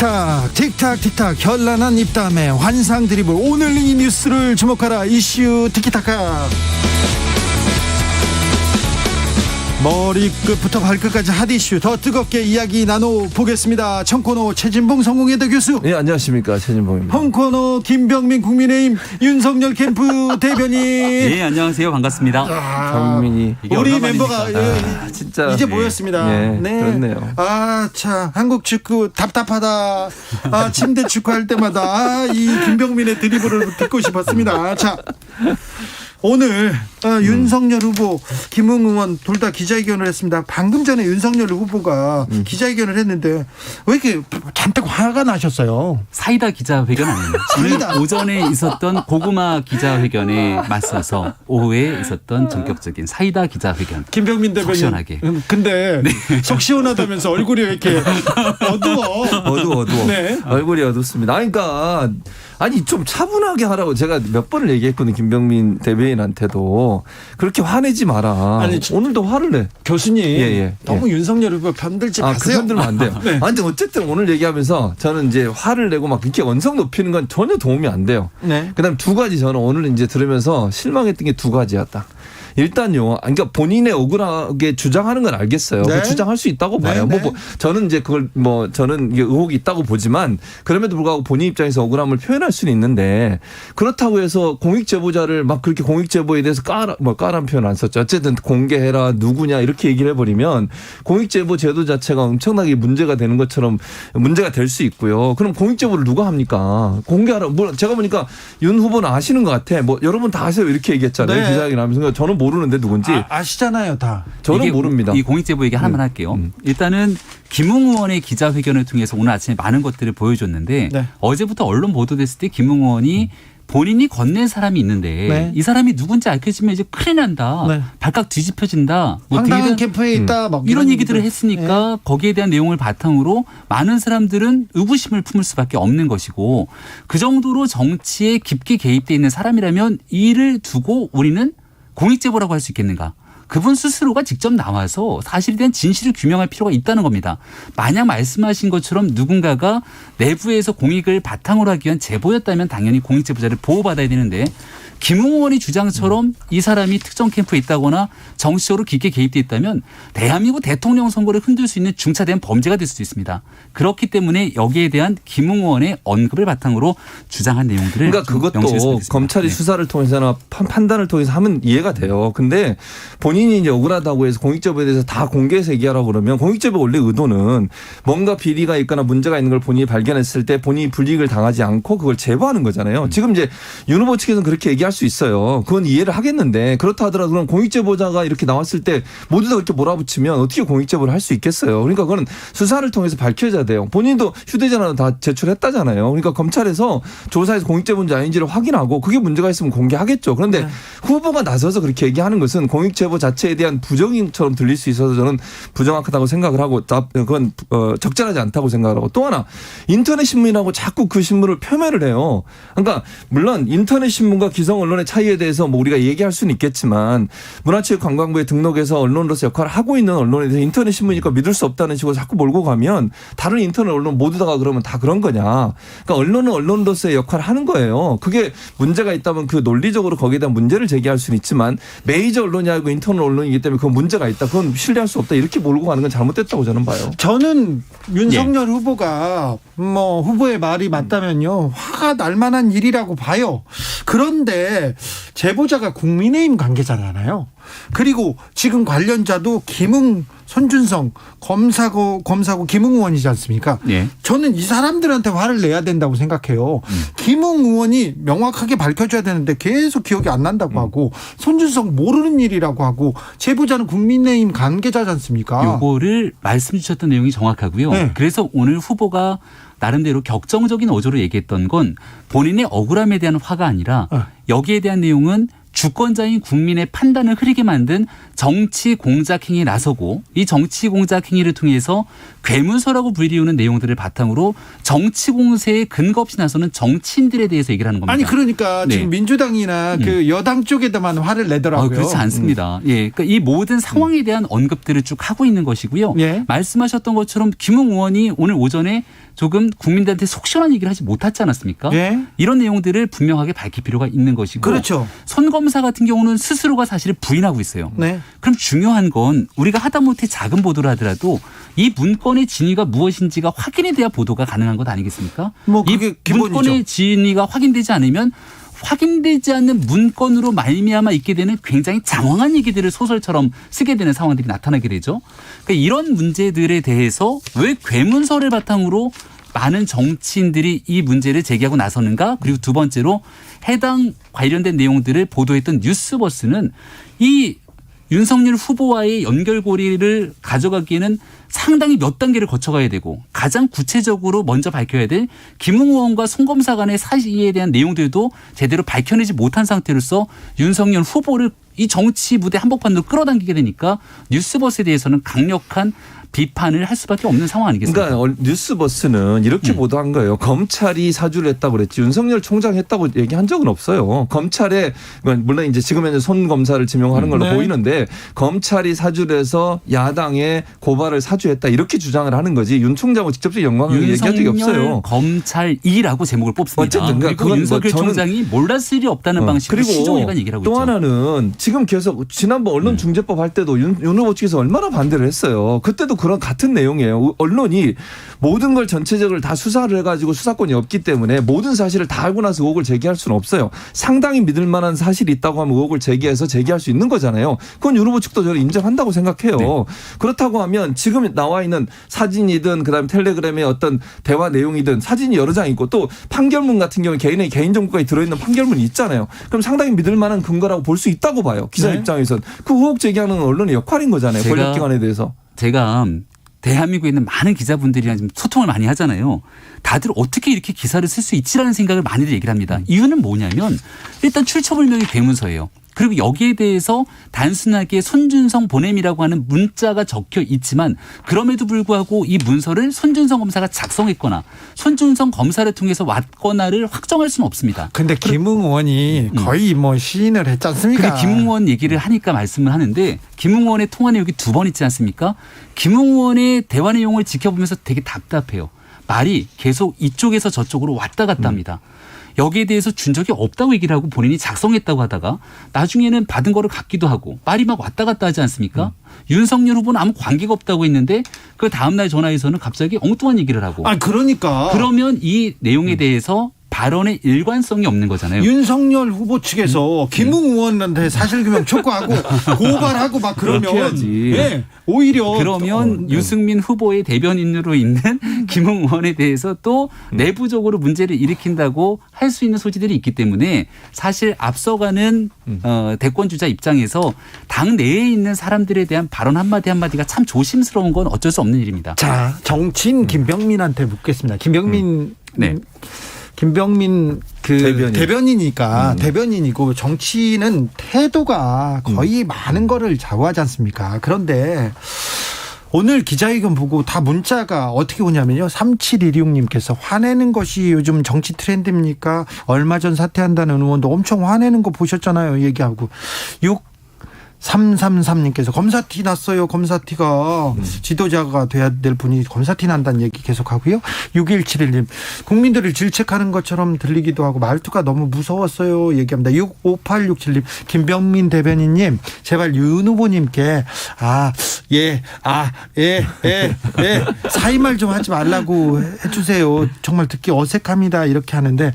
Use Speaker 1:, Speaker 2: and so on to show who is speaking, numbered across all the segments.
Speaker 1: 틱탁 틱탁 틱탁 현란한 입담에 환상 드리블 오늘 이 뉴스를 주목하라 이슈 티키타카. 머리끝부터 발끝까지 핫이슈 더 뜨겁게 이야기 나눠보겠습니다. 청코노 최진봉 성공회대 교수.
Speaker 2: 네, 안녕하십니까, 최진봉입니다.
Speaker 1: 홍코노 김병민 국민의힘 윤석열 캠프 대변인.
Speaker 3: 네, 안녕하세요. 반갑습니다.
Speaker 1: 경민이 우리 멤버가
Speaker 2: 진짜
Speaker 1: 이제 모였습니다.
Speaker 2: 네, 그렇네요.
Speaker 1: 참 한국 축구 답답하다. 침대 축구할 때마다 이 김병민의 드리블을 듣고 싶었습니다. 자, 오늘 윤석열 후보, 김웅 의원 둘 다 기자회견을 했습니다. 방금 전에 윤석열 후보가 기자회견을 했는데 왜 이렇게 잔뜩 화가 나셨어요?
Speaker 3: 사이다 기자회견 아닙니다. 오늘 오전에 있었던 고구마 기자회견에 맞서서 오후에 있었던 전격적인 사이다 기자회견.
Speaker 1: 김병민 대변인. 속
Speaker 3: 시원하게.
Speaker 1: 근데 속 시원하다면서 얼굴이 왜 이렇게 어두워.
Speaker 2: 네. 얼굴이 어둡습니다. 그러니까 좀 차분하게 하라고 제가 몇 번을 얘기했거든요. 김병민 대변인한테도 그렇게 화내지 마라. 아니, 오늘도 화를 내.
Speaker 1: 교수님 너무 윤석열 후보 편들지 마세요.
Speaker 2: 그 편들면 안 돼요.
Speaker 1: 네.
Speaker 2: 아니, 어쨌든 오늘 얘기하면서 저는 이제 화를 내고 막 이렇게 언성 높이는 건 전혀 도움이 안 돼요. 네. 그다음 두 가지 저는 오늘 이제 들으면서 실망했던 게 두 가지였다. 일단요, 그러니까 본인의 억울하게 주장하는 건 알겠어요.
Speaker 1: 네.
Speaker 2: 주장할 수 있다고 봐요.
Speaker 1: 네.
Speaker 2: 저는 이제 그걸 저는 이게 의혹이 있다고 보지만 그럼에도 불구하고 본인 입장에서 억울함을 표현할 수는 있는데 그렇다고 해서 공익 제보자를 막 그렇게 공익 제보에 대해서 까란 표현 안 썼죠. 어쨌든 공개해라 누구냐 이렇게 얘기를 해버리면 공익 제보 제도 자체가 엄청나게 문제가 되는 것처럼 문제가 될 수 있고요. 그럼 공익 제보를 누가 합니까? 공개하라. 제가 보니까 윤 후보는 아시는 것 같아. 여러분 다 아세요 이렇게 얘기했잖아요.
Speaker 1: 네.
Speaker 2: 기자회견 하면서 저는 모르는데 누군지.
Speaker 1: 아시잖아요, 다.
Speaker 2: 저는 모릅니다.
Speaker 3: 이 공익제보 얘기 하나만 할게요. 일단은 김웅 의원의 기자회견을 통해서 오늘 아침에 많은 것들을 보여줬는데
Speaker 1: 네.
Speaker 3: 어제부터 언론 보도됐을 때 김웅 의원이 본인이 건넨 사람이 있는데
Speaker 1: 네.
Speaker 3: 이 사람이 누군지 알려지면 이제 큰일 난다.
Speaker 1: 네.
Speaker 3: 발칵 뒤집혀진다.
Speaker 1: 황당한 캠프에 있다.
Speaker 3: 이런 얘기들을 했으니까 거기에 대한 내용을 바탕으로 많은 사람들은 의구심을 품을 수밖에 없는 것이고 그 정도로 정치에 깊게 개입돼 있는 사람이라면 이를 두고 우리는 공익제보라고 할 수 있겠는가? 그분 스스로가 직접 나와서 사실에 대한 진실을 규명할 필요가 있다는 겁니다. 만약 말씀하신 것처럼 누군가가 내부에서 공익을 바탕으로 하기 위한 제보였다면 당연히 공익제보자를 보호받아야 되는데 김웅 의원의 주장처럼 이 사람이 특정 캠프에 있다거나 정치적으로 깊게 개입돼 있다면 대한민국 대통령 선거를 흔들 수 있는 중차대한 범죄가 될 수도 있습니다. 그렇기 때문에 여기에 대한 김웅 의원의 언급을 바탕으로 주장한 내용들을
Speaker 2: 그러니까 그것도 검찰이 수사를 통해서나 판단을 통해서 하면 이해가 돼요. 근데 본인이 이제 억울하다고 해서 공익제보에 대해서 다 공개해서 얘기하라고 그러면 공익제보 원래 의도는 뭔가 비리가 있거나 문제가 있는 걸 본인이 발견했을 때 본인이 불이익을 당하지 않고 그걸 제보하는 거잖아요. 지금 이제 윤 후보 측에서는 그렇게 얘기할 수 있어요. 그건 이해를 하겠는데 그렇다 하더라도 그럼 공익제보자가 이렇게 나왔을 때 모두 다 그렇게 몰아붙이면 어떻게 공익제보를 할 수 있겠어요. 그러니까 그건 수사를 통해서 밝혀져야 돼요. 본인도 휴대전화는 다 제출했다잖아요. 그러니까 검찰에서 조사해서 공익제보인지 아닌지를 확인하고 그게 문제가 있으면 공개하겠죠. 그런데 후보가 나서서 그렇게 얘기하는 것은 공익제보 자체에 대한 부정처럼 들릴 수 있어서 저는 부정확하다고 생각을 하고 그건 적절하지 않다고 생각을 하고 또 하나 인터넷 신문이라고 자꾸 그 신문을 폄훼를 해요. 그러니까 물론 인터넷 신문과 기성 언론의 차이에 대해서 우리가 얘기할 수는 있겠지만 문화체육관광부에 등록해서 언론으로서 역할을 하고 있는 언론에 대해서 인터넷 신문이니까 믿을 수 없다는 식으로 자꾸 몰고 가면 다른 인터넷 언론 모두 다가 그러면 다 그런 거냐. 그러니까 언론은 언론으로서의 역할을 하는 거예요. 그게 문제가 있다면 그 논리적으로 거기에 대한 문제를 제기할 수는 있지만 메이저 언론이 아니고 인터넷 언론이기 때문에 그 문제가 있다. 그건 신뢰할 수 없다. 이렇게 몰고 가는 건 잘못됐다고 저는 봐요.
Speaker 1: 저는 윤석열 후보가 후보의 말이 맞다면요. 화가 날 만한 일이라고 봐요. 그런데 제보자가 국민의힘 관계자잖아요. 그리고 지금 관련자도 김웅, 손준성, 검사고 김웅 의원이지 않습니까? 네. 저는 이 사람들한테 화를 내야 된다고 생각해요. 김웅 의원이 명확하게 밝혀줘야 되는데 계속 기억이 안 난다고 하고 손준성 모르는 일이라고 하고 제보자는 국민의힘 관계자지 않습니까?
Speaker 3: 요거를 말씀 주셨던 내용이 정확하고요. 네. 그래서 오늘 후보가 나름대로 격정적인 어조로 얘기했던 건 본인의 억울함에 대한 화가 아니라 여기에 대한 내용은 주권자인 국민의 판단을 흐리게 만든 정치 공작 행위에 나서고 이 정치 공작 행위를 통해서 괴문서라고 불리우는 내용들을 바탕으로 정치 공세에 근거 없이 나서는 정치인들에 대해서 얘기를 하는 겁니다.
Speaker 1: 아니 그러니까
Speaker 3: 네.
Speaker 1: 지금 민주당이나 그 여당 쪽에다만 화를 내더라고요.
Speaker 3: 그렇지 않습니다. 예, 그러니까 이 모든 상황에 대한 언급들을 쭉 하고 있는 것이고요.
Speaker 1: 예.
Speaker 3: 말씀하셨던 것처럼 김웅 의원이 오늘 오전에 조금 국민들한테 속 시원한 얘기를 하지 못했지 않았습니까?
Speaker 1: 예.
Speaker 3: 이런 내용들을 분명하게 밝힐 필요가 있는 것이고
Speaker 1: 그렇죠.
Speaker 3: 손 검사 같은 경우는 스스로가 사실을 부인하고 있어요.
Speaker 1: 네.
Speaker 3: 그럼 중요한 건 우리가 하다못해 작은 보도를 하더라도 이 문건의 진위가 무엇인지가 확인이 돼야 보도가 가능한 것 아니겠습니까?
Speaker 1: 뭐 그게
Speaker 3: 이
Speaker 1: 기본이죠.
Speaker 3: 문건의 진위가 확인되지 않으면 확인되지 않는 문건으로 말미암아 있게 되는 굉장히 장황한 얘기들을 소설처럼 쓰게 되는 상황들이 나타나게 되죠. 그러니까 이런 문제들에 대해서 왜 괴문서를 바탕으로 많은 정치인들이 이 문제를 제기하고 나서는가? 그리고 두 번째로 해당 관련된 내용들을 보도했던 뉴스버스는 이 윤석열 후보와의 연결고리를 가져가기에는 상당히 몇 단계를 거쳐가야 되고 가장 구체적으로 먼저 밝혀야 될 김웅 의원과 송 검사 간의 사이에 대한 내용들도 제대로 밝혀내지 못한 상태로서 윤석열 후보를 이 정치 무대 한복판으로 끌어당기게 되니까 뉴스버스에 대해서는 강력한 비판을 할 수밖에 없는 상황 아니겠습니까?
Speaker 2: 그러니까 뉴스버스는 이렇게 보도한 거예요. 검찰이 사주를 했다고 그랬지 윤석열 총장 했다고 얘기한 적은 없어요. 검찰에 물론 이제 지금 현재 손 검사를 지명하는 걸로
Speaker 1: 네.
Speaker 2: 보이는데 검찰이 사주를 해서 야당에 고발을 사주했다 이렇게 주장을 하는 거지 윤 총장하고 직접적인 연관을 얘기한 적이 없어요.
Speaker 3: 검찰이라고 제목을 뽑습니다.
Speaker 2: 어쨌든
Speaker 3: 그리고
Speaker 2: 그건
Speaker 3: 윤석열
Speaker 2: 저는
Speaker 3: 총장이 몰랐을 일이 없다는 방식으로
Speaker 2: 그리고
Speaker 3: 시종일관 얘기를 하고
Speaker 2: 또
Speaker 3: 있죠.
Speaker 2: 하나는 지금 계속 지난번 언론중재법 할 때도 윤 후보 측에서 얼마나 반대를 했어요. 그때도 그런 같은 내용이에요. 언론이 모든 걸 전체적으로 다 수사를 해가지고 수사권이 없기 때문에 모든 사실을 다 알고 나서 의혹을 제기할 수는 없어요. 상당히 믿을 만한 사실이 있다고 하면 의혹을 제기해서 제기할 수 있는 거잖아요. 그건 윤 후보 측도 저는 인정한다고 생각해요.
Speaker 3: 네.
Speaker 2: 그렇다고 하면 지금 나와 있는 사진이든 그다음에 텔레그램의 어떤 대화 내용이든 사진이 여러 장 있고 또 판결문 같은 경우는 개인의 개인정보가 들어있는 판결문이 있잖아요. 그럼 상당히 믿을 만한 근거라고 볼 수 있다고 봐요. 기자
Speaker 1: 네.
Speaker 2: 입장에서는. 그 의혹 제기하는 건 언론의 역할인 거잖아요. 권력기관에 대해서.
Speaker 3: 제가 대한민국에 있는 많은 기자분들이랑 지금 소통을 많이 하잖아요. 다들 어떻게 이렇게 기사를 쓸 수 있지라는 생각을 많이들 얘기를 합니다. 이유는 뭐냐면 일단 출처불명의 괴문서예요. 그리고 여기에 대해서 단순하게 손준성 보냄이라고 하는 문자가 적혀 있지만 그럼에도 불구하고 이 문서를 손준성 검사가 작성했거나 손준성 검사를 통해서 왔거나를 확정할 수는 없습니다.
Speaker 1: 근데 김웅 의원이 거의 뭐 시인을 했지 않습니까?
Speaker 3: 근데 김웅 의원 얘기를 하니까 말씀을 하는데 김웅 의원의 통화 내용이 두 번 있지 않습니까? 김웅 의원의 대화 내용을 지켜보면서 되게 답답해요. 말이 계속 이쪽에서 저쪽으로 왔다 갔다 합니다. 여기에 대해서 준 적이 없다고 얘기를 하고 본인이 작성했다고 하다가 나중에는 받은 거를 갖기도 하고 말이 막 왔다 갔다 하지 않습니까? 윤석열 후보는 아무 관계가 없다고 했는데 그 다음날 전화해서는 갑자기 엉뚱한 얘기를 하고
Speaker 1: 아 그러니까
Speaker 3: 그러면 이 내용에 대해서 발언의 일관성이 없는 거잖아요.
Speaker 1: 윤석열 후보 측에서 김웅 의원한테 사실규명 촉구하고 고발하고 막 그러면
Speaker 2: 그렇게 해야지.
Speaker 1: 예, 오히려
Speaker 3: 그러면
Speaker 1: 네.
Speaker 3: 유승민 후보의 대변인으로 있는 김웅 의원에 대해서 또 내부적으로 문제를 일으킨다고 할 수 있는 소지들이 있기 때문에 사실 앞서가는 대권주자 입장에서 당 내에 있는 사람들에 대한 발언 한마디 한마디가 참 조심스러운 건 어쩔 수 없는 일입니다.
Speaker 1: 자 정치인 김병민한테 묻겠습니다. 김병민
Speaker 3: 네.
Speaker 1: 김병민 그
Speaker 2: 대변인.
Speaker 1: 대변인이니까 대변인이고 정치인은 태도가 거의 많은 거를 좌우하지 않습니까? 그런데 오늘 기자회견 보고 다 문자가 어떻게 오냐면요. 3716님께서 화내는 것이 요즘 정치 트렌드입니까? 얼마 전 사퇴한다는 의원도 엄청 화내는 거 보셨잖아요. 얘기하고 6333님께서 검사티 났어요. 검사티가 지도자가 돼야 될 분이 검사티 난다는 얘기 계속하고요. 6171님 국민들을 질책하는 것처럼 들리기도 하고 말투가 너무 무서웠어요. 얘기합니다. 5867님 김병민 대변인님 제발 윤 후보님께 사임말 좀 하지 말라고 해주세요. 정말 듣기 어색합니다. 이렇게 하는데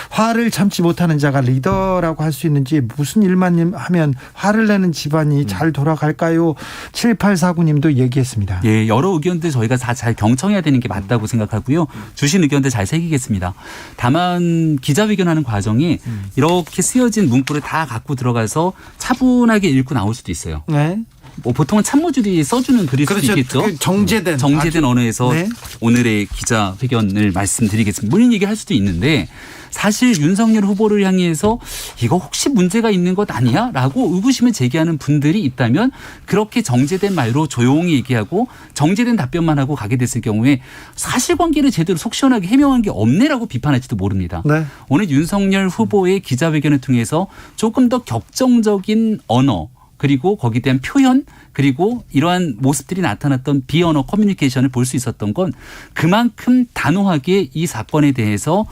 Speaker 1: 화를 참지 못하는 자가 리더라고 할 수 있는지 무슨 일만 하면 화를 내는 집안이 잘 돌아갈까요? 7849님도 얘기했습니다.
Speaker 3: 예, 여러 의견들 저희가 다 잘 경청해야 되는 게 맞다고 생각하고요. 주신 의견들 잘 새기겠습니다. 다만 기자회견하는 과정이 이렇게 쓰여진 문구를 다 갖고 들어가서 차분하게 읽고 나올 수도 있어요.
Speaker 1: 네.
Speaker 3: 뭐 보통은 참모들이 써주는 글일 수도
Speaker 1: 그렇죠.
Speaker 3: 있겠죠.
Speaker 1: 그 정제된
Speaker 3: 언어에서
Speaker 1: 네.
Speaker 3: 오늘의 기자회견을 말씀드리겠습니다. 본인 얘기할 수도 있는데 사실 윤석열 후보를 향해서 이거 혹시 문제가 있는 것 아니야? 라고 의구심을 제기하는 분들이 있다면 그렇게 정제된 말로 조용히 얘기하고 정제된 답변만 하고 가게 됐을 경우에 사실관계를 제대로 속 시원하게 해명한 게 없네라고 비판할지도 모릅니다.
Speaker 1: 네.
Speaker 3: 오늘 윤석열 후보의 기자회견을 통해서 조금 더 격정적인 언어 그리고 거기에 대한 표현 그리고 이러한 모습들이 나타났던 비언어 커뮤니케이션을 볼 수 있었던 건 그만큼 단호하게 이 사건에 대해서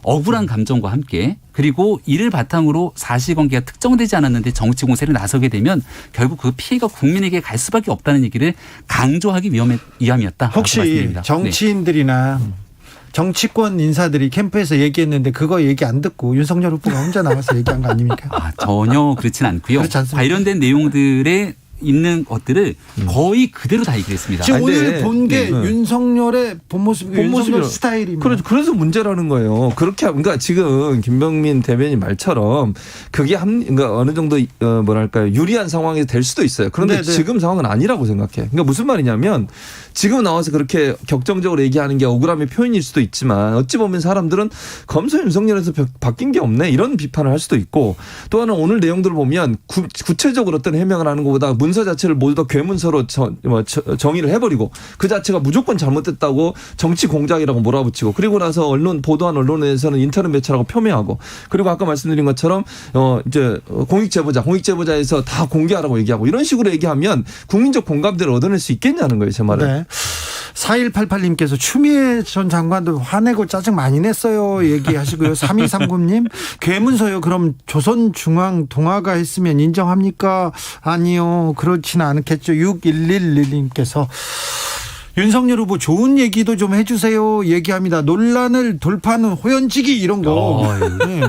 Speaker 3: 억울한 감정과 함께 그리고 이를 바탕으로 사실관계가 특정되지 않았는데 정치 공세를 나서게 되면 결국 그 피해가 국민에게 갈 수밖에 없다는 얘기를 강조하기 위함이었다.
Speaker 1: 혹시 정치인들이나 정치권 인사들이 캠프에서 얘기했는데 그거 얘기 안 듣고 윤석열 후보가 혼자 나와서 얘기한 거 아닙니까?
Speaker 3: 전혀 그렇진 않고요.
Speaker 1: 그렇지 않습니다.
Speaker 3: 관련된 내용들에 있는 것들을 거의 그대로 다 얘기했습니다.
Speaker 1: 지금 오늘
Speaker 2: 근데,
Speaker 1: 본 게 윤석열의 본 모습이 윤석열 스타일입니다.
Speaker 2: 그래서 문제라는 거예요. 그렇게 그러니까 지금 김병민 대변인 말처럼 그게 그러니까 어느 정도 뭐랄까요 유리한 상황이 될 수도 있어요. 그런데
Speaker 1: 네네.
Speaker 2: 지금 상황은 아니라고 생각해. 그러니까 무슨 말이냐면 지금 나와서 그렇게 격정적으로 얘기하는 게 억울함의 표현일 수도 있지만 어찌 보면 사람들은 검사 윤석열에서 바뀐 게 없네 이런 비판을 할 수도 있고 또 하나 오늘 내용들을 보면 구체적으로 어떤 해명을 하는 것보다 문서 자체를 모두 다 괴문서로 정의를 해버리고 그 자체가 무조건 잘못됐다고 정치 공작이라고 몰아붙이고 그리고 나서 보도한 언론에서는 인터넷 매체라고 폄훼하고 그리고 아까 말씀드린 것처럼 이제 공익제보자에서 다 공개하라고 얘기하고 이런 식으로 얘기하면 국민적 공감대를 얻어낼 수 있겠냐는 거예요, 제 말은.
Speaker 1: 네. 4188님께서 추미애 전 장관도 화내고 짜증 많이 냈어요 얘기하시고요. 3239님 괴문서요. 그럼 조선중앙동아가 했으면 인정합니까? 아니요. 그렇지는 않겠죠. 6111님께서 윤석열 후보 좋은 얘기도 좀 해주세요 얘기합니다. 논란을 돌파하는 호연지기 이런 거. 네.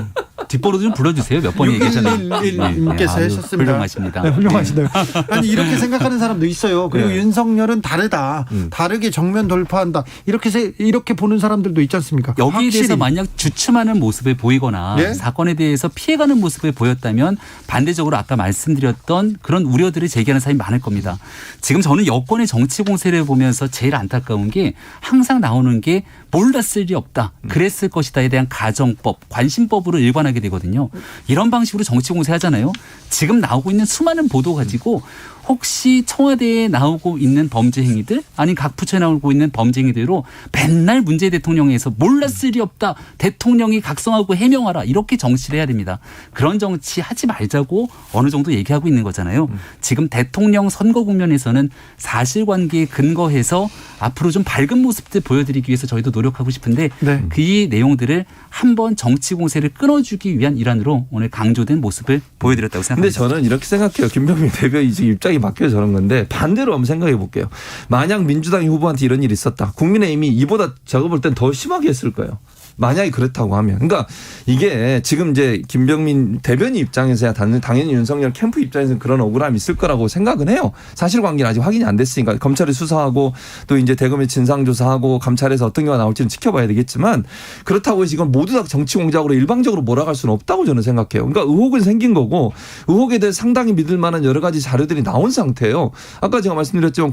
Speaker 3: 뒷번호 좀 불러주세요. 몇 번 얘기하셨나요?
Speaker 1: 6111님께서 하셨습니다.
Speaker 3: 훌륭하십니다.
Speaker 1: 네, 훌륭하시네요. 아니 이렇게 생각하는 사람도 있어요. 그리고
Speaker 2: 네.
Speaker 1: 윤석열은 다르다. 다르게 정면 돌파한다. 이렇게 보는 사람들도 있지 않습니까?
Speaker 3: 여기에
Speaker 1: 확실히.
Speaker 3: 대해서 만약 주춤하는 모습을 보이거나
Speaker 1: 네?
Speaker 3: 사건에 대해서 피해가는 모습을 보였다면 반대적으로 아까 말씀드렸던 그런 우려들을 제기하는 사람이 많을 겁니다. 지금 저는 여권의 정치 공세를 보면서 제일 안타까운 게 항상 나오는 게 몰랐을 리 없다. 그랬을 것이다에 대한 가정법, 관심법으로 일관하게 되거든요. 이런 방식으로 정치 공세하잖아요. 지금 나오고 있는 수많은 보도 가지고 혹시 청와대에 나오고 있는 범죄 행위들 아니 각 부처에 나오고 있는 범죄 행위대로 맨날 문재인 대통령에서 몰랐을 리 없다. 대통령이 각성하고 해명하라. 이렇게 정치를 해야 됩니다. 그런 정치 하지 말자고 어느 정도 얘기하고 있는 거잖아요. 지금 대통령 선거 국면에서는 사실관계에 근거해서 앞으로 좀 밝은 모습들 보여드리기 위해서 저희도 노력하고 싶은데
Speaker 1: 네.
Speaker 3: 그 내용들을 한번 정치 공세를 끊어주기 위한 일환으로 오늘 강조된 모습을 보여드렸다고
Speaker 2: 근데
Speaker 3: 생각합니다.
Speaker 2: 저는 이렇게 생각해요. 김병민 대변인 지금 입장이 바뀌어서 저런 건데 반대로 한번 생각해 볼게요. 만약 민주당이 후보한테 이런 일이 있었다. 국민의힘이 이보다 제가 볼 땐 더 심하게 했을 거예요. 만약에 그렇다고 하면. 그러니까 이게 지금 이제 김병민 대변인 입장에서야 당연히 윤석열 캠프 입장에서는 그런 억울함이 있을 거라고 생각은 해요. 사실관계는 아직 확인이 안 됐으니까 검찰이 수사하고 또 이제 대검이 진상조사하고 감찰에서 어떤 경우가 나올지는 지켜봐야 되겠지만 그렇다고 해서 이건 모두 다 정치 공작으로 일방적으로 몰아갈 수는 없다고 저는 생각해요. 그러니까 의혹은 생긴 거고 의혹에 대해 상당히 믿을 만한 여러 가지 자료들이 나온 상태예요. 아까 제가 말씀드렸지만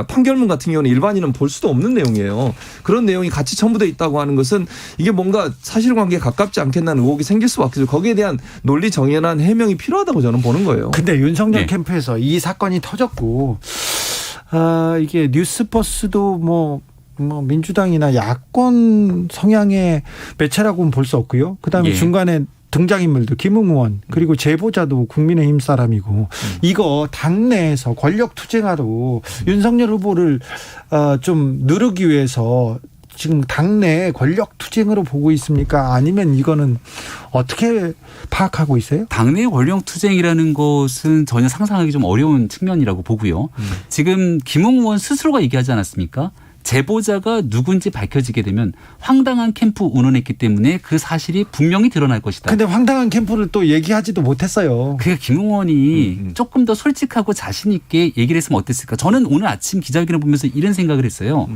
Speaker 2: 판결문 같은 경우는 일반인은 볼 수도 없는 내용이에요. 그런 내용이 같이 첨부돼 있다고 하는 것은 이게 뭔가 사실관계에 가깝지 않겠다는 의혹이 생길 수밖에 없어요. 거기에 대한 논리 정연한 해명이 필요하다고 저는 보는 거예요.
Speaker 1: 근데 윤석열
Speaker 3: 네.
Speaker 1: 캠프에서 이 사건이 터졌고 이게 뉴스버스도 뭐 민주당이나 야권 성향의 매체라고는 볼 수 없고요. 그다음에
Speaker 3: 예.
Speaker 1: 중간에 등장인물도 김웅 의원 그리고 제보자도 국민의힘 사람이고 이거 당내에서 권력 투쟁하러 윤석열 후보를 좀 누르기 위해서 지금 당내 권력 투쟁으로 보고 있습니까? 아니면 이거는 어떻게 파악하고 있어요?
Speaker 3: 당내 권력 투쟁이라는 것은 전혀 상상하기 좀 어려운 측면이라고 보고요. 지금 김웅 의원 스스로가 얘기하지 않았습니까? 제보자가 누군지 밝혀지게 되면 황당한 캠프 운운했기 때문에 그 사실이 분명히 드러날 것이다.
Speaker 1: 근데 황당한 캠프를 또 얘기하지도 못했어요.
Speaker 3: 그러니까 김웅 의원이 조금 더 솔직하고 자신 있게 얘기를 했으면 어땠을까. 저는 오늘 아침 기자회견을 보면서 이런 생각을 했어요.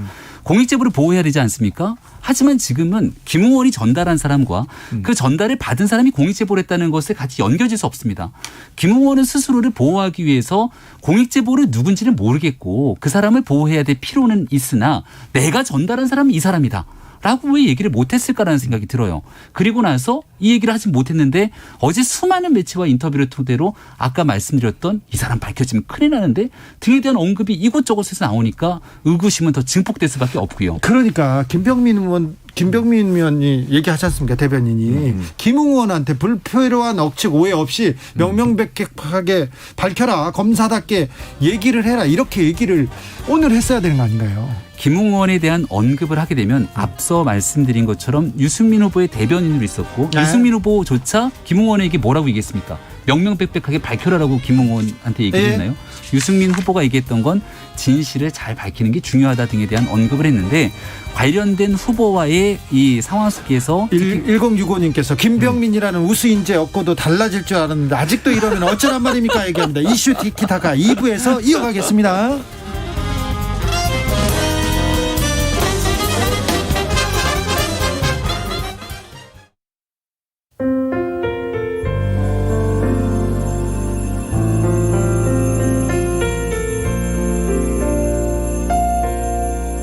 Speaker 3: 공익제보를 보호해야 되지 않습니까? 하지만 지금은 김웅원이 전달한 사람과 그 전달을 받은 사람이 공익제보를 했다는 것에 같이 연결될 수 없습니다. 김웅원은 스스로를 보호하기 위해서 공익제보를 누군지는 모르겠고 그 사람을 보호해야 될 필요는 있으나 내가 전달한 사람은 이 사람이다. 라고 왜 얘기를 못했을까라는 생각이 들어요. 그리고 나서 이 얘기를 하지 못했는데 어제 수많은 매체와 인터뷰를 토대로 아까 말씀드렸던 이 사람 밝혀지면 큰일 나는데 등에 대한 언급이 이곳저곳에서 나오니까 의구심은 더 증폭될 수밖에 없고요.
Speaker 1: 그러니까 김병민 의원이 얘기하지 않습니까? 대변인이 김웅원한테 불필요한 억측 오해 없이 명명백백하게 밝혀라, 검사답게 얘기를 해라, 이렇게 얘기를 오늘 했어야 되는 거 아닌가요?
Speaker 3: 김웅원에 대한 언급을 하게 되면 앞서 말씀드린 것처럼 유승민 후보의 대변인으로 있었고
Speaker 1: 네.
Speaker 3: 유승민 후보조차 김웅원에게 뭐라고 얘기했습니까? 명명백백하게 밝혀라라고 김웅원한테 얘기했나요? 유승민 후보가 얘기했던 건 진실을 잘 밝히는 게 중요하다 등에 대한 언급을 했는데 관련된 후보와의 이 상황 속에서
Speaker 1: 1065님께서 김병민이라는 우수인재 없고도 달라질 줄 알았는데 아직도 이러면 어쩌란 말입니까? 얘기합니다. 이슈 티키타카 2부에서 이어가겠습니다.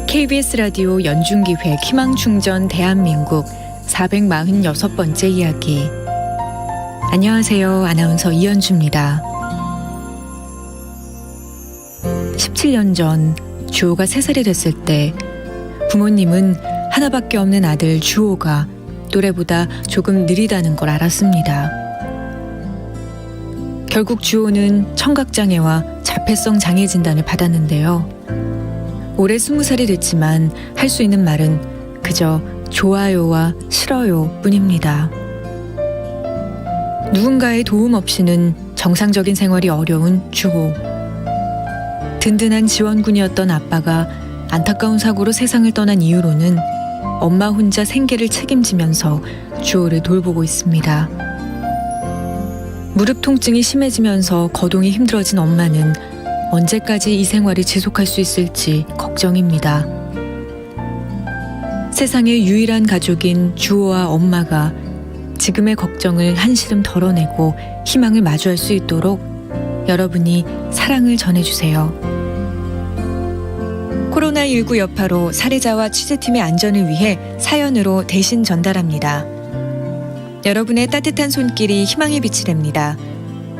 Speaker 4: KBS 라디오 연중기획 희망충전 대한민국 446번째 이야기. 안녕하세요. 아나운서 이현주입니다. 17년 전 주호가 3살이 됐을 때 부모님은 하나밖에 없는 아들 주호가 또래보다 조금 느리다는 걸 알았습니다. 결국 주호는 청각장애와 자폐성 장애 진단을 받았는데요. 올해 20살이 됐지만 할 수 있는 말은 그저 좋아요와 싫어요 뿐입니다. 누군가의 도움 없이는 정상적인 생활이 어려운 주호. 든든한 지원군이었던 아빠가 안타까운 사고로 세상을 떠난 이후로는 엄마 혼자 생계를 책임지면서 주호를 돌보고 있습니다. 무릎 통증이 심해지면서 거동이 힘들어진 엄마는 언제까지 이 생활이 지속할 수 있을지 걱정입니다. 세상의 유일한 가족인 주호와 엄마가 지금의 걱정을 한시름 덜어내고 희망을 마주할 수 있도록 여러분이 사랑을 전해주세요. 코로나19 여파로 사례자와 취재팀의 안전을 위해 사연으로 대신 전달합니다. 여러분의 따뜻한 손길이 희망의 빛이 됩니다.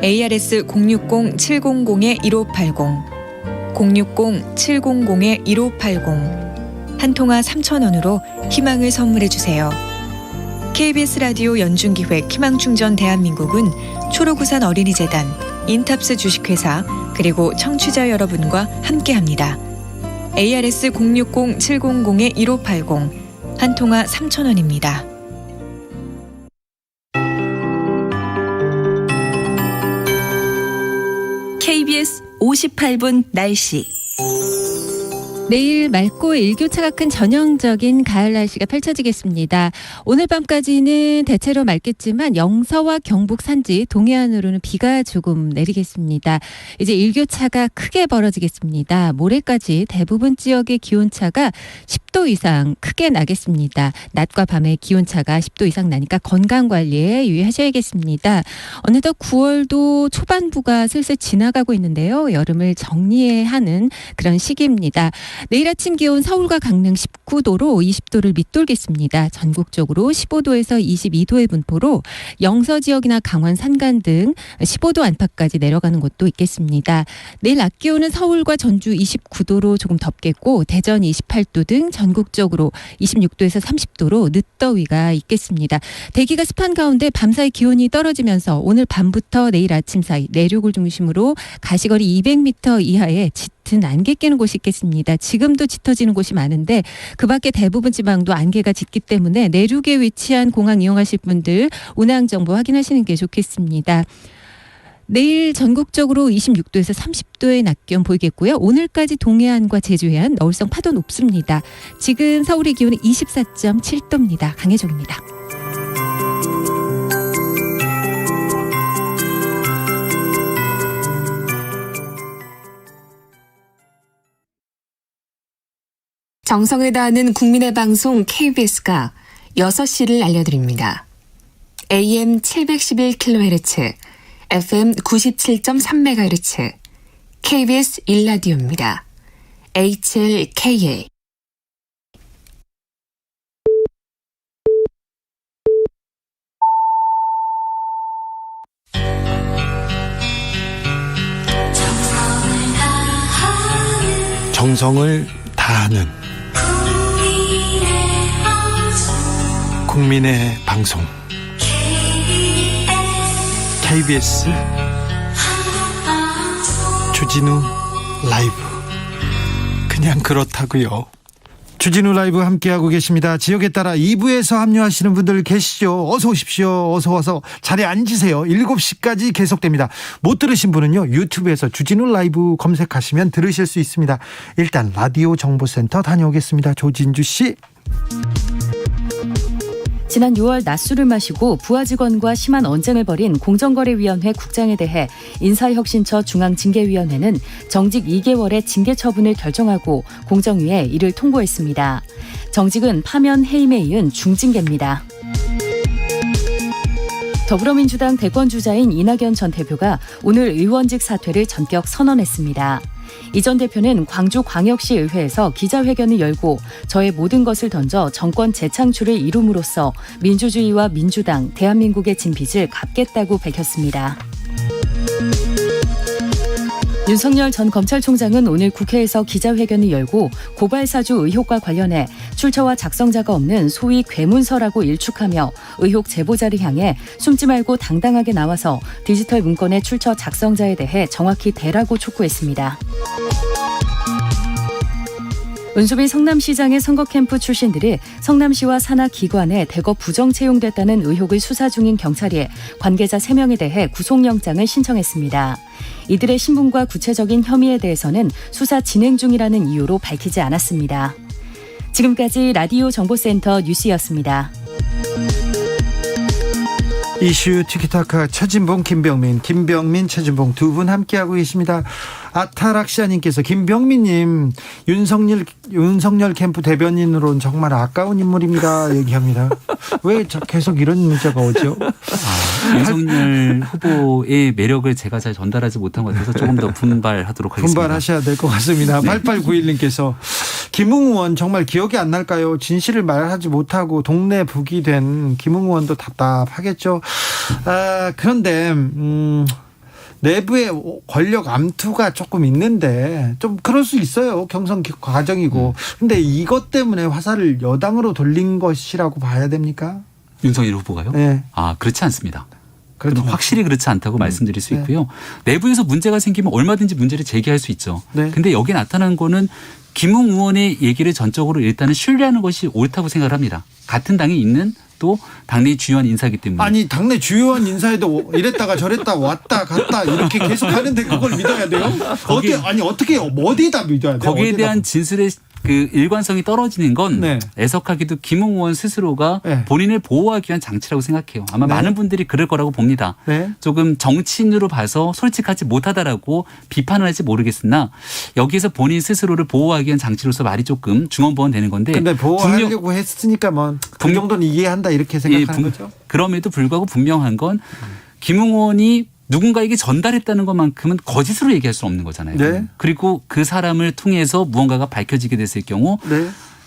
Speaker 4: ARS 060-700-1580 060-700-1580 한 통화 3,000원으로 희망을 선물해 주세요. KBS 라디오 연중기획 희망충전 대한민국은 초록우산 어린이재단, 인탑스 주식회사 그리고 청취자 여러분과 함께합니다. ARS 060-700-1580 한 통화 3,000원입니다.
Speaker 5: KBS 58분 날씨.
Speaker 6: 내일 맑고 일교차가 큰 전형적인 가을 날씨가 펼쳐지겠습니다. 오늘 밤까지는 대체로 맑겠지만 영서와 경북 산지 동해안으로는 비가 조금 내리겠습니다. 이제 일교차가 크게 벌어지겠습니다. 모레까지 대부분 지역의 기온차가 10도 이상 크게 나겠습니다. 낮과 밤의 기온차가 10도 이상 나니까 건강관리에 유의하셔야겠습니다. 어느덧 9월도 초반부가 슬슬 지나가고 있는데요. 여름을 정리해야 하는 그런 시기입니다. 내일 아침 기온 서울과 강릉 19도로 20도를 밑돌겠습니다. 전국적으로 15도에서 22도의 분포로 영서 지역이나 강원 산간 등 15도 안팎까지 내려가는 곳도 있겠습니다. 내일 낮 기온은 서울과 전주 29도로 조금 덥겠고 대전 28도 등 전국적으로 26도에서 30도로 늦더위가 있겠습니다. 대기가 습한 가운데 밤사이 기온이 떨어지면서 오늘 밤부터 내일 아침 사이 내륙을 중심으로 가시거리 200m 이하의 짙은 안개 끼는 곳이 있겠습니다. 지금도 짙어지는 곳이 많은데 그 밖에 대부분 지방도 안개가 짙기 때문에 내륙에 위치한 공항 이용하실 분들 운항 정보 확인하시는 게 좋겠습니다. 내일 전국적으로 26도에서 30도의 낮 기온 보이겠고요. 오늘까지 동해안과 제주 해안 너울성 파도 높습니다. 지금 서울의 기온은 24.7도입니다. 강혜정입니다.
Speaker 7: 정성을 다하는 국민의 방송 KBS가 6시를 알려드립니다. AM 711kHz, FM 97.3MHz, KBS 1라디오입니다. HLKA.
Speaker 1: 정성을 다하는 국민의 방송 KBS 주진우 라이브. 그냥 그렇다고요. 주진우 라이브 함께하고 계십니다. 지역에 따라 2부에서 합류하시는 분들 계시죠? 어서 오십시오. 어서 와서 자리에 앉으세요. 7시까지 계속됩니다. 못 들으신 분은요, 유튜브에서 주진우 라이브 검색하시면 들으실 수 있습니다. 일단 라디오 정보센터 다녀오겠습니다. 조진주 씨.
Speaker 8: 지난 6월 낮술을 마시고 부하 직원과 심한 언쟁을 벌인 공정거래위원회 국장에 대해 인사혁신처 중앙징계위원회는 정직 2개월의 징계 처분을 결정하고 공정위에 이를 통보했습니다. 정직은 파면 해임에 이은 중징계입니다. 더불어민주당 대권주자인 이낙연 전 대표가 오늘 의원직 사퇴를 전격 선언했습니다. 이 전 대표는 광주광역시 의회에서 기자회견을 열고 저의 모든 것을 던져 정권 재창출을 이룸으로써 민주주의와 민주당, 대한민국의 진 빚을 갚겠다고 밝혔습니다. 윤석열 전 검찰총장은 오늘 국회에서 기자회견을 열고 고발사주 의혹과 관련해 출처와 작성자가 없는 소위 괴문서라고 일축하며 의혹 제보자를 향해 숨지 말고 당당하게 나와서 디지털 문건의 출처 작성자에 대해 정확히 대라고 촉구했습니다. 은소비 성남시장의 선거 캠프 출신들이 성남시와 산하 기관에 대거 부정 채용됐다는 의혹을 수사 중인 경찰이 관계자 3명에 대해 구속영장을 신청했습니다. 이들의 신분과 구체적인 혐의에 대해서는 수사 진행 중이라는 이유로 밝히지 않았습니다. 지금까지 라디오 정보센터 뉴스였습니다.
Speaker 1: 이슈 티키타카 최진봉, 김병민, 최진봉 두 분 함께하고 계십니다. 아타락시아님께서 김병민님 윤석열 캠프 대변인으로는 정말 아까운 인물입니다 얘기합니다. 왜 계속 이런 문자가 오죠?
Speaker 3: 윤석열 후보의 매력을 제가 잘 전달하지 못한 것 같아서 조금 더 분발하도록 하겠습니다.
Speaker 1: 분발하셔야 될 것 같습니다. 8891님께서 김웅 의원 정말 기억이 안 날까요? 진실을 말하지 못하고 동네 북이 된 김웅 의원도 답답하겠죠. 그런데 내부의 권력 암투가 조금 있는데 좀 그럴 수 있어요. 경선 과정이고. 근데 이것 때문에 화살을 여당으로 돌린 것이라고 봐야 됩니까?
Speaker 3: 윤석열 후보가요?
Speaker 1: 네.
Speaker 3: 그렇지 않습니다.
Speaker 1: 그렇죠.
Speaker 3: 확실히 그렇지 않다고 말씀드릴 수 있고요. 내부에서 문제가 생기면 얼마든지 문제를 제기할 수 있죠. 그런데 여기 나타난 거는 김웅 의원의 얘기를 전적으로 일단은 신뢰하는 것이 옳다고 생각을 합니다. 같은 당에 있는 또 당내 주요한 인사이기 때문에.
Speaker 1: 아니 당내 주요한 인사에도 이랬다가 저랬다 왔다 갔다 이렇게 계속 하는데 그걸 믿어야 돼요? 어떻게 어디다 믿어야 돼요?
Speaker 3: 거기에 대한 진술의 그 일관성이 떨어지는 건 애석하게도 김웅 의원 스스로가 본인을 보호하기 위한 장치라고 생각해요. 아마 많은 분들이 그럴 거라고 봅니다. 조금 정치인으로 봐서 솔직하지 못하다라고 비판을 할지 모르겠으나 여기에서 본인 스스로를 보호하기 위한 장치로서 말이 조금 중언부언되는 건데.
Speaker 1: 근데 보호하려고 했으니까 뭐 그 정도는 이해한다 이렇게 생각하는 거죠.
Speaker 3: 그럼에도 불구하고 분명한 건 김웅 의원이 누군가에게 전달했다는 것만큼은 거짓으로 얘기할 수 없는 거잖아요. 그리고 그 사람을 통해서 무언가가 밝혀지게 됐을 경우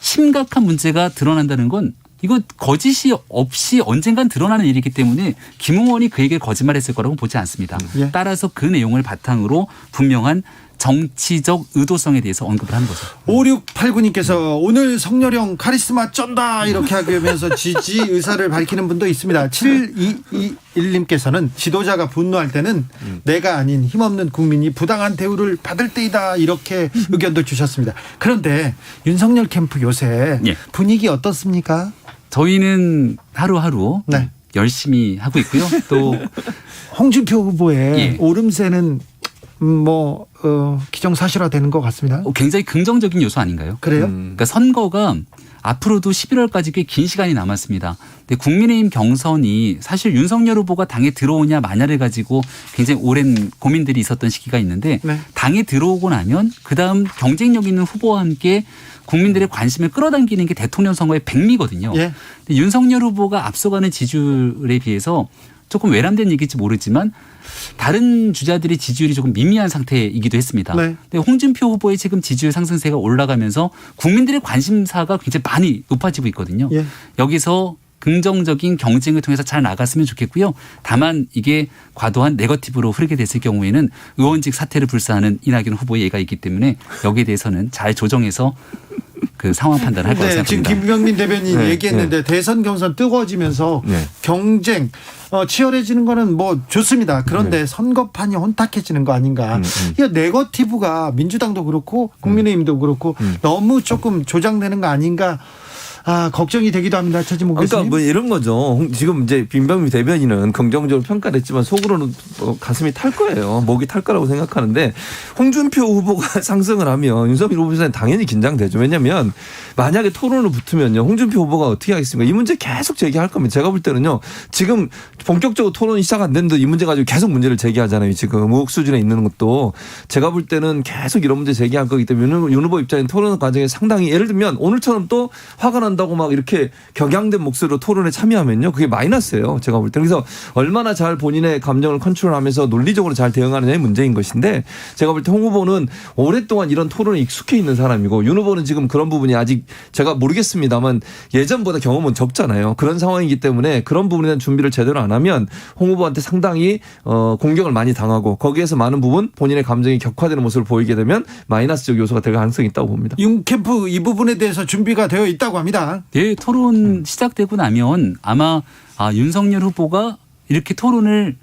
Speaker 3: 심각한 문제가 드러난다는 건 이거 거짓이 없이 언젠간 드러나는 일이기 때문에 김웅 의원이 그 얘기를 거짓말했을 거라고 보지 않습니다. 따라서 그 내용을 바탕으로 분명한 정치적 의도성에 대해서 언급을 하는 거죠.
Speaker 1: 5689님께서 오늘 성렬형 카리스마 쩐다 이렇게 하면서 지지 의사를 밝히는 분도 있습니다. 7221님께서는 지도자가 분노할 때는 내가 아닌 힘없는 국민이 부당한 대우를 받을 때이다 이렇게 의견도 주셨습니다. 그런데 윤석열 캠프 요새 분위기 어떻습니까?
Speaker 3: 저희는 하루하루 열심히 하고 있고요. 또
Speaker 1: 홍준표 후보의 오름세는 기정사실화되는 것 같습니다.
Speaker 3: 굉장히 긍정적인 요소 아닌가요?
Speaker 1: 그래요?
Speaker 3: 그러니까 선거가 앞으로도 11월까지 꽤 긴 시간이 남았습니다. 근데 국민의힘 경선이 사실 윤석열 후보가 당에 들어오냐 마냐를 가지고 굉장히 오랜 고민들이 있었던 시기가 있는데
Speaker 1: 네.
Speaker 3: 당에 들어오고 나면 그다음 경쟁력 있는 후보와 함께 국민들의 관심을 끌어당기는 게 대통령 선거의 백미거든요.
Speaker 1: 예.
Speaker 3: 근데 윤석열 후보가 앞서가는 지지율에 비해서 조금 외람된 얘기일지 모르지만 다른 주자들의 지지율이 조금 미미한 상태이기도 했습니다.
Speaker 1: 네.
Speaker 3: 근데 홍준표 후보의 지금 지지율 상승세가 올라가면서 국민들의 관심사가 굉장히 많이 높아지고 있거든요.
Speaker 1: 예.
Speaker 3: 여기서 긍정적인 경쟁을 통해서 잘 나갔으면 좋겠고요. 다만 이게 과도한 네거티브로 흐르게 됐을 경우에는 의원직 사퇴를 불사하는 이낙연 후보의 예가 있기 때문에 여기에 대해서는 잘 조정해서 그 상황 판단을 할 거라고
Speaker 1: 네, 지금
Speaker 3: 생각합니다.
Speaker 1: 김병민 대변인이
Speaker 2: 네,
Speaker 1: 얘기했는데 대선 경선 뜨거워지면서
Speaker 2: 네.
Speaker 1: 경쟁 치열해지는 거는 뭐 좋습니다. 그런데 선거판이 혼탁해지는 거 아닌가. 이 네거티브가 민주당도 그렇고 국민의힘도 그렇고 너무 조금 조장되는 거 아닌가. 걱정이 되기도 합니다. 최진목 교수님.
Speaker 2: 그러니까 뭐 이런 거죠. 지금 이제 김병민 대변인은 긍정적으로 평가를 했지만 속으로는 가슴이 탈 거예요. 목이 탈 거라고 생각하는데 홍준표 후보가 상승을 하면 윤석열 후보는 당연히 긴장되죠. 왜냐하면 만약에 토론을 붙으면요. 홍준표 후보가 어떻게 하겠습니까? 이 문제 계속 제기할 겁니다. 제가 볼 때는요. 지금 본격적으로 토론이 시작 안 됐는데 이 문제 가지고 계속 문제를 제기하잖아요. 지금 의혹 수준에 있는 것도. 제가 볼 때는 계속 이런 문제 제기할 거기 때문에 윤 후보 입장인 토론 과정에 상당히 예를 들면 오늘처럼 또 화가 난다고 막 이렇게 격양된 목소리로 토론에 참여하면요. 그게 마이너스예요. 제가 볼 때. 그래서 얼마나 잘 본인의 감정을 컨트롤하면서 논리적으로 잘 대응하느냐의 문제인 것인데 제가 볼 때 홍 후보는 오랫동안 이런 토론에 익숙해 있는 사람이고 윤 후보는 지금 그런 부분이 아직 제가 모르겠습니다만 예전보다 경험은 적잖아요. 그런 상황이기 때문에 그런 부분에 대한 준비를 제대로 안 하면 홍 후보한테 상당히 공격을 많이 당하고 거기에서 많은 부분 본인의 감정이 격화되는 모습을 보이게 되면 마이너스적 요소가 될 가능성이 있다고 봅니다.
Speaker 1: 윤캠프 이 부분에 대해서 준비가 되어 있다고 합니다.
Speaker 3: 네, 토론 시작되고 나면 아마 윤석열 후보가 이렇게 토론을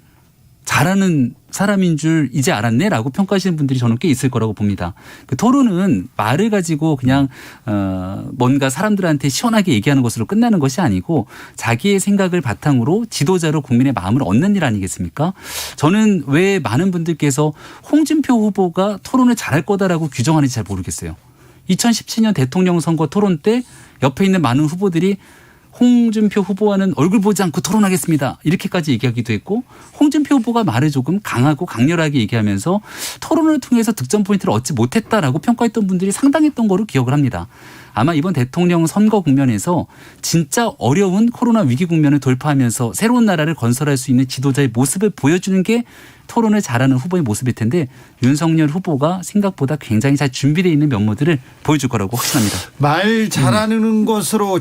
Speaker 3: 잘하는 사람인 줄 이제 알았네라고 평가하시는 분들이 저는 꽤 있을 거라고 봅니다. 그 토론은 말을 가지고 그냥 뭔가 사람들한테 시원하게 얘기하는 것으로 끝나는 것이 아니고 자기의 생각을 바탕으로 지도자로 국민의 마음을 얻는 일 아니겠습니까? 저는 왜 많은 분들께서 홍준표 후보가 토론을 잘할 거다라고 규정하는지 잘 모르겠어요. 2017년 대통령 선거 토론 때 옆에 있는 많은 후보들이 홍준표 후보와는 얼굴 보지 않고 토론하겠습니다. 이렇게까지 얘기하기도 했고 홍준표 후보가 말을 조금 강하고 강렬하게 얘기하면서 토론을 통해서 득점 포인트를 얻지 못했다라고 평가했던 분들이 상당했던 거로 기억을 합니다. 아마 이번 대통령 선거 국면에서 진짜 어려운 코로나 위기 국면을 돌파하면서 새로운 나라를 건설할 수 있는 지도자의 모습을 보여주는 게 토론을 잘하는 후보의 모습일 텐데 윤석열 후보가 생각보다 굉장히 잘 준비되어 있는 면모들을 보여줄 거라고 확신합니다.
Speaker 1: 말 잘하는 것으로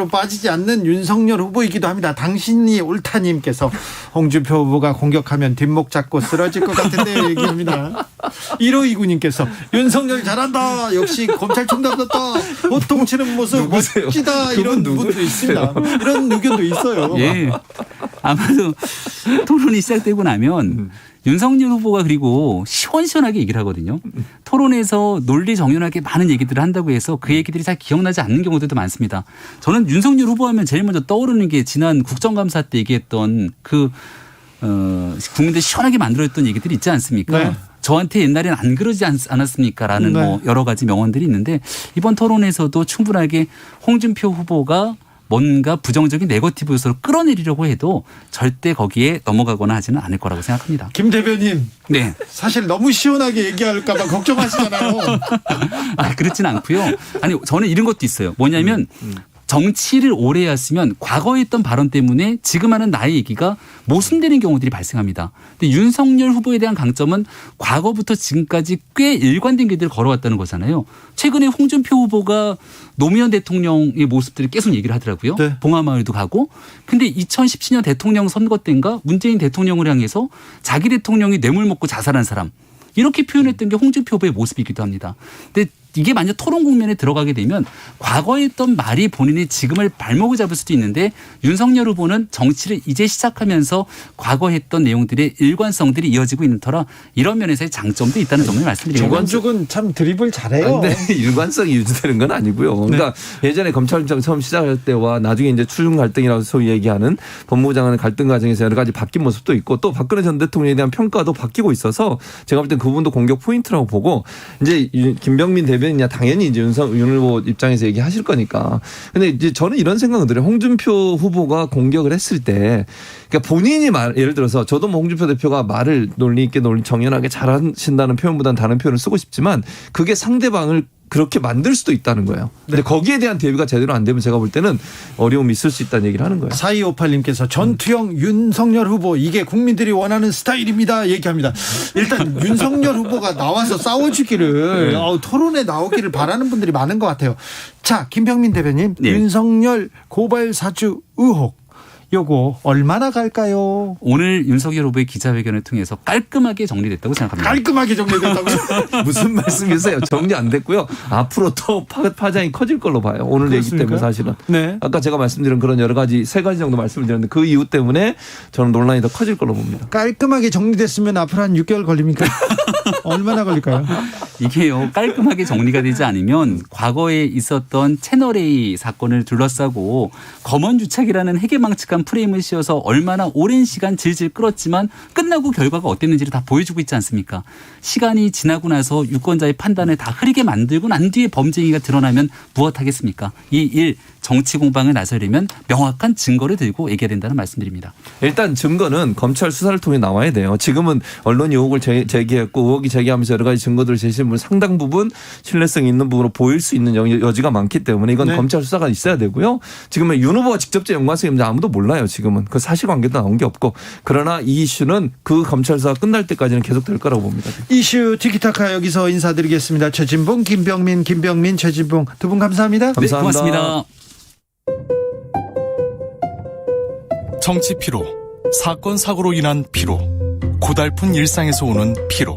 Speaker 1: 빠지지 않는 윤석열 후보이기도 합니다. 당신이 옳다님께서 홍준표 후보가 공격하면 뒷목 잡고 쓰러질 것 같은데 얘기합니다. 1529님께서 윤석열 잘한다. 역시 검찰총장답다. 보통 치는 모습
Speaker 2: 누구세요?
Speaker 1: 멋지다. 이런 분도 있습니다. 이런 의견도 있어요.
Speaker 3: 예. 아마도 토론이 시작되고 나면 윤석열 후보가 그리고 시원시원하게 얘기를 하거든요. 토론에서 논리 정연하게 많은 얘기들을 한다고 해서 그 얘기들이 잘 기억나지 않는 경우들도 많습니다. 저는 윤석열 후보 하면 제일 먼저 떠오르는 게 지난 국정감사 때 얘기했던 국민들 시원하게 만들어냈던 얘기들이 있지 않습니까?
Speaker 1: 네.
Speaker 3: 저한테 옛날에는 안 그러지 않았습니까? 라는
Speaker 1: 네.
Speaker 3: 뭐 여러 가지 명언들이 있는데 이번 토론에서도 충분하게 홍준표 후보가 뭔가 부정적인 네거티브 요소를 끌어내리려고 해도 절대 거기에 넘어가거나 하지는 않을 거라고 생각합니다.
Speaker 1: 김 대변인.
Speaker 3: 네.
Speaker 1: 사실 너무 시원하게 얘기할까 봐 걱정하시잖아요.
Speaker 3: 그렇진 않고요. 아니 저는 이런 것도 있어요. 뭐냐면 정치를 오래 했으면 과거에 했던 발언 때문에 지금 하는 나의 얘기가 모순되는 경우들이 발생합니다. 근데 윤석열 후보에 대한 강점은 과거부터 지금까지 꽤 일관된 길들을 걸어왔다는 거잖아요. 최근에 홍준표 후보가 노무현 대통령의 모습들을 계속 얘기를 하더라고요.
Speaker 1: 네.
Speaker 3: 봉하마을도 가고. 근데 2017년 대통령 선거 때인가 문재인 대통령을 향해서 자기 대통령이 뇌물 먹고 자살한 사람. 이렇게 표현했던 게 홍준표 후보의 모습이기도 합니다. 근데 이게 만약 토론 국면에 들어가게 되면 과거에 했던 말이 본인의 지금을 발목을 잡을 수도 있는데 윤석열 후보는 정치를 이제 시작하면서 과거에 했던 내용들의 일관성들이 이어지고 있는 터라 이런 면에서의 장점도 있다는 점을 말씀드립니다.
Speaker 1: 조건쪽은 참 드리블 잘해요.
Speaker 2: 근데 일관성이 유지되는 건 아니고요. 그러니까 예전에 검찰청 처음 시작할 때와 나중에 이제 추중 갈등이라고 소위 얘기하는 법무부 장관의 갈등 과정에서 여러 가지 바뀐 모습도 있고 또 박근혜 전 대통령에 대한 평가도 바뀌고 있어서 제가 볼 땐 그 부분도 공격 포인트라고 보고 이제 김병민 대변인 대변이냐 당연히 이제 윤 후보 입장에서 얘기하실 거니까. 근데 이제 저는 이런 생각은 들어요. 홍준표 후보가 공격을 했을 때 그러니까 본인이 예를 들어서 저도 뭐 홍준표 대표가 말을 논리 있게 정연하게 잘하신다는 표현보다는 다른 표현을 쓰고 싶지만 그게 상대방을 그렇게 만들 수도 있다는 거예요. 근데 거기에 대한 대비가 제대로 안 되면 제가 볼 때는 어려움이 있을 수 있다는 얘기를 하는 거예요.
Speaker 1: 4258님께서 전투형 윤석열 후보 이게 국민들이 원하는 스타일입니다 얘기합니다. 일단 윤석열 후보가 나와서 싸워주기를 토론에 나오기를 바라는 분들이 많은 것 같아요. 자, 김병민 대변인
Speaker 3: 네.
Speaker 1: 윤석열 고발 사주 의혹 요거 얼마나 갈까요?
Speaker 3: 오늘 윤석열 후보의 기자회견을 통해서 깔끔하게 정리됐다고 생각합니다.
Speaker 1: 깔끔하게 정리됐다고요?
Speaker 2: 무슨 말씀이세요? 정리 안 됐고요. 앞으로 더 파장이 커질 걸로 봐요. 오늘 얘기
Speaker 1: 그렇습니까?
Speaker 2: 때문에 사실은.
Speaker 1: 네.
Speaker 2: 아까 제가 말씀드린 그런 여러 가지 3가지 정도 말씀을 드렸는데 그 이유 때문에 저는 논란이 더 커질 걸로 봅니다.
Speaker 1: 깔끔하게 정리됐으면 앞으로 한 6개월 걸립니까? 얼마나 걸릴까요?
Speaker 3: 이게요, 깔끔하게 정리가 되지 않으면 과거에 있었던 채널A 사건을 둘러싸고 검언유착이라는 해괴망측한 프레임을 씌워서 얼마나 오랜 시간 질질 끌었지만 끝나고 결과가 어땠는지를 다 보여주고 있지 않습니까? 시간이 지나고 나서 유권자의 판단을 다 흐리게 만들고 난 뒤에 범죄행위가 드러나면 무엇하겠습니까? 이 일 정치 공방을 나서려면 명확한 증거를 들고 얘기해야 된다는 말씀드립니다.
Speaker 2: 일단 증거는 검찰 수사를 통해 나와야 돼요. 지금은 언론이 의혹을 제기했고 의혹이 제기하면서 여러 가지 증거들을 제시한 분 상당 부분 신뢰성 있는 부분으로 보일 수 있는 여지가 많기 때문에 이건
Speaker 1: 네. 검찰
Speaker 2: 수사가 있어야 되고요. 지금은 윤 후보가 직접적 연관성이 있는지 아무도 몰라요. 지금은 그 사실관계도 나온 게 없고 그러나 이 이슈는 그 검찰 수사가 끝날 때까지는 계속될 거라고 봅니다.
Speaker 1: 이슈 티키타카 여기서 인사드리겠습니다. 최진봉, 김병민, 최진봉 두 분 감사합니다.
Speaker 3: 네, 고맙습니다.
Speaker 9: 정치 피로, 사건 사고로 인한 피로, 고달픈 일상에서 오는 피로.